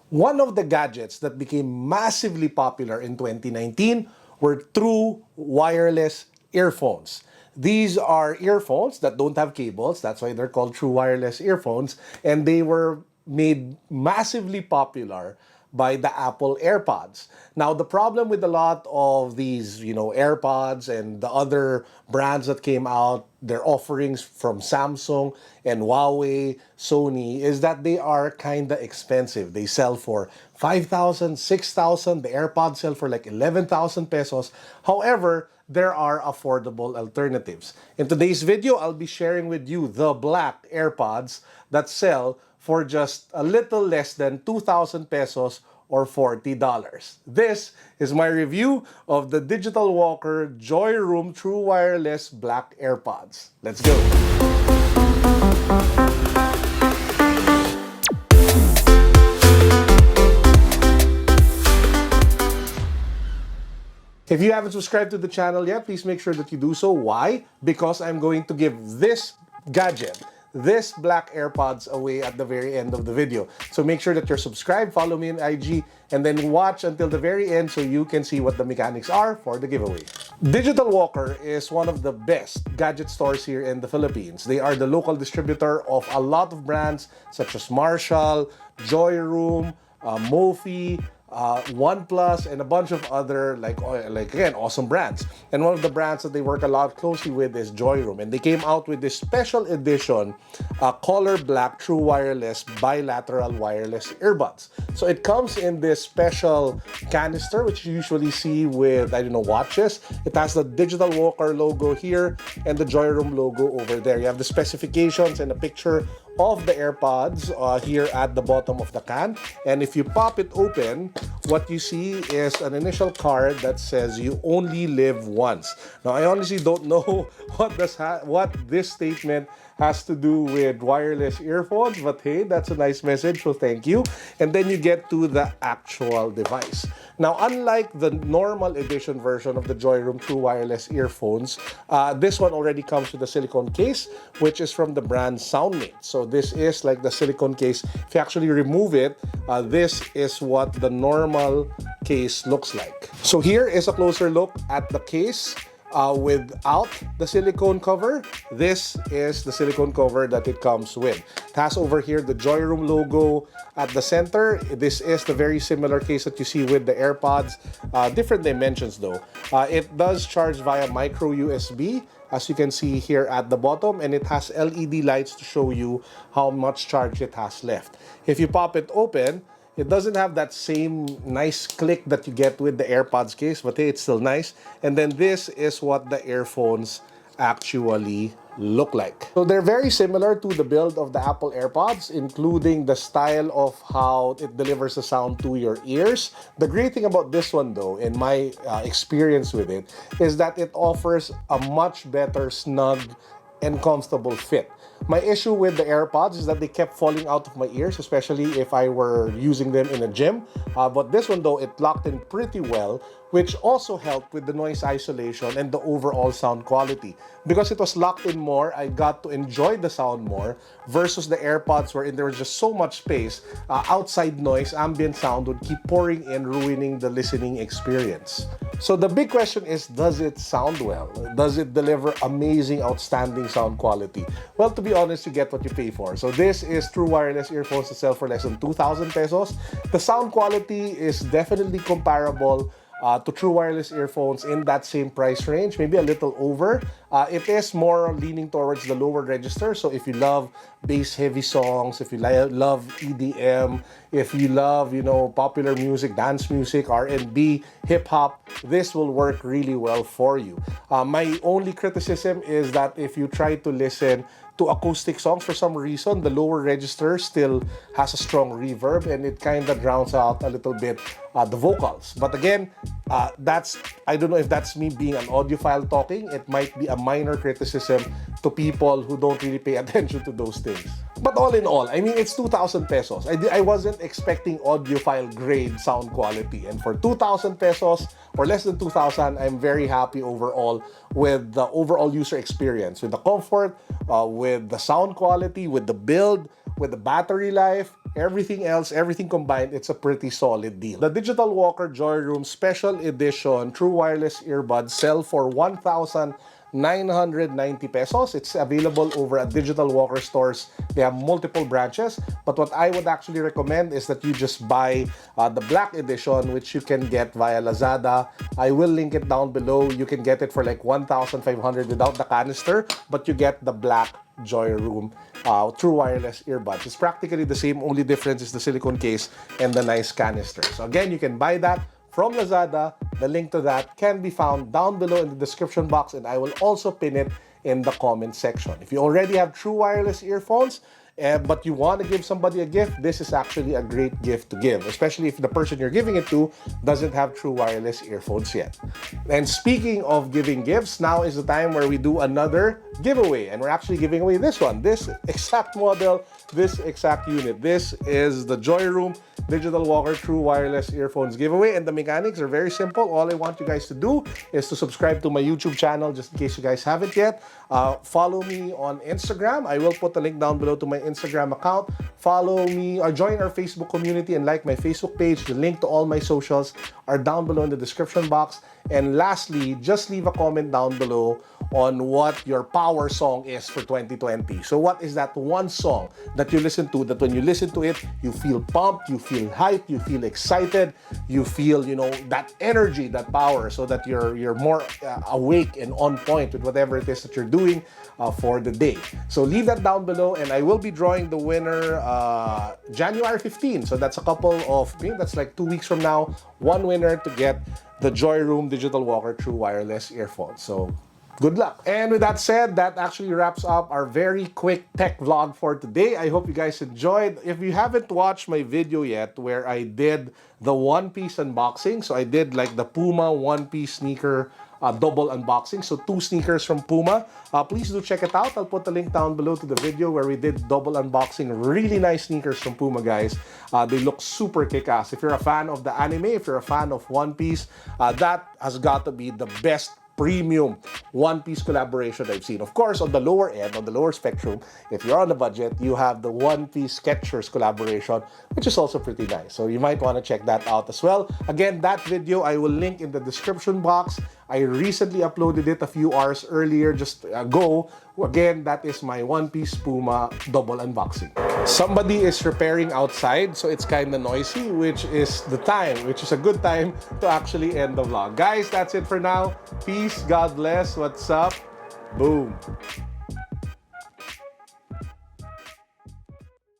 One of the gadgets that became massively popular in 2019 were true wireless earphones. These are earphones that don't have cables, that's why they're called true wireless earphones, and they were made massively popular by the Apple AirPods. Now, the problem with a lot of these, AirPods and the other brands that came out, their offerings from Samsung and Huawei, Sony, is that they are kind of expensive. They sell for 5,000, 6,000. The AirPods sell for like 11,000 pesos. However, there are affordable alternatives. In today's video, I'll be sharing with you the black AirPods that sell for just a little less than 2,000 pesos or $40. This is my review of the Digital Walker Joyroom True Wireless Black AirPods. Let's go! If you haven't subscribed to the channel yet, please make sure that you do so. Why? Because I'm going to give this gadget, this black AirPods, away at the very end of the video. So make sure that you're subscribed, follow me on IG, and then watch until the very end so you can see what the mechanics are for the giveaway. Digital Walker is one of the best gadget stores here in the Philippines. They are the local distributor of a lot of brands such as Marshall, Joyroom, Mophie, OnePlus, and a bunch of other like again awesome brands. And one of the brands that they work a lot closely with is Joyroom, and they came out with this special edition Killer Black True Wireless Bilateral Wireless Earbuds. So it comes in this special canister which you usually see with watches. It has the Digital Walker logo here and the Joyroom logo over there. You have the specifications and a picture of the AirPods here at the bottom of the can, and if you pop it open, what you see is an initial card that says you only live once. Now, I honestly don't know what this statement has to do with wireless earphones, but hey, that's a nice message, so thank you. And then you get to the actual device. Now, unlike the normal edition version of the Joyroom True Wireless earphones, this one already comes with a silicone case, which is from the brand SoundMate. So this is like the silicone case. If you actually remove it, this is what the normal case looks like. So here is a closer look at the case. Without the silicone cover. This is the silicone cover that it comes with. It has over here the Joyroom logo at the center. This is the very similar case that you see with the AirPods. Different dimensions though. It does charge via micro USB, as you can see here at the bottom, and it has LED lights to show you how much charge it has left. If you pop it open, it doesn't have that same nice click that you get with the AirPods case, but hey, it's still nice. And then this is what the earphones actually look like. So they're very similar to the build of the Apple AirPods, including the style of how it delivers the sound to your ears. The great thing about this one though, in my experience with it, is that it offers a much better snug and comfortable fit. My issue with the AirPods is that they kept falling out of my ears, especially if I were using them in a gym. But this one though, it locked in pretty well, which also helped with the noise isolation and the overall sound quality. Because it was locked in more, I got to enjoy the sound more versus the AirPods wherein there was just so much space. Outside noise, ambient sound would keep pouring in, ruining the listening experience. So the big question is, does it sound well? Does it deliver amazing, outstanding sound quality? Well, to be honest, you get what you pay for. So this is True Wireless earphones that sell for less than 2,000 pesos. The sound quality is definitely comparable to True Wireless earphones in that same price range, maybe a little over. It is more leaning towards the lower register. So if you love bass-heavy songs, if you love EDM, if you love, popular music, dance music, R&B, hip-hop, this will work really well for you. My only criticism is that if you try to listen to acoustic songs, for some reason, the lower register still has a strong reverb and it kind of drowns out a little bit the vocals. But again, I don't know if that's me being an audiophile talking. It might be a minor criticism to people who don't really pay attention to those things. But all in all, I mean, it's 2,000 pesos. I wasn't expecting audiophile grade sound quality. And for 2,000 pesos or less than 2,000, I'm very happy overall with the overall user experience, with the comfort, with the sound quality, with the build, with the battery life. everything else, everything combined, it's a pretty solid deal. The Digital Walker Joyroom Special Edition True Wireless Earbuds sell for 1,990 pesos. It's available over at Digital Walker stores. They have multiple branches, but what I would actually recommend is that you just buy the Black Edition, which you can get via Lazada. I will link it down below. You can get it for like 1,500 without the canister, but you get the Black Joyroom True Wireless Earbuds. It's practically the same, only difference is the silicone case and the nice canister. So again, you can buy that from Lazada. The link to that can be found down below in the description box, and I will also pin it in the comment section. If you already have True Wireless earphones, but you want to give somebody a gift, this is actually a great gift to give, especially if the person you're giving it to doesn't have True Wireless earphones yet. And speaking of giving gifts, now is the time where we do another giveaway, and we're actually giving away this one, this exact model, this exact unit. This is the Joyroom Digital Walker True Wireless Earphones giveaway, and the mechanics are very simple. All I want you guys to do is to subscribe to my YouTube channel, just in case you guys haven't yet. Follow me on Instagram. I will put the link down below to my Instagram account. Follow me or join our Facebook community and like my Facebook page. The link to all my socials are down below in the description box. And lastly, just leave a comment down below on what your power song is for 2020. So what is that one song that you listen to, that when you listen to it, you feel pumped, you feel hyped, you feel excited, you feel, you know, that energy, that power, so that you're more awake and on point with whatever it is that you're doing for the day. So leave that down below, and I will be drawing the winner January 15. So that's a couple of, I think that's like 2 weeks from now, one winner to get the Joyroom Digital Walker True Wireless earphones. So good luck. And with that said, that actually wraps up our very quick tech vlog for today. I hope you guys enjoyed. If you haven't watched my video yet where I did the One Piece unboxing, so I did like the Puma One Piece sneaker double unboxing, so 2 sneakers from Puma. Please do check it out. I'll put the link down below to the video where we did double unboxing. Really nice sneakers from Puma, guys. They look super kick-ass. If you're a fan of the anime, if you're a fan of One Piece, that has got to be the best premium One Piece collaboration I've seen. Of course, on the lower end, on the lower spectrum, if you're on a budget, you have the One Piece Skechers collaboration, which is also pretty nice. So you might want to check that out as well. Again, that video I will link in the description box. I recently uploaded it a few hours earlier, just ago. Again, that is my One Piece Puma double unboxing. Somebody is repairing outside, so it's kind of noisy, which is a good time to actually end the vlog. Guys, that's it for now. Peace, God bless, what's up? Boom.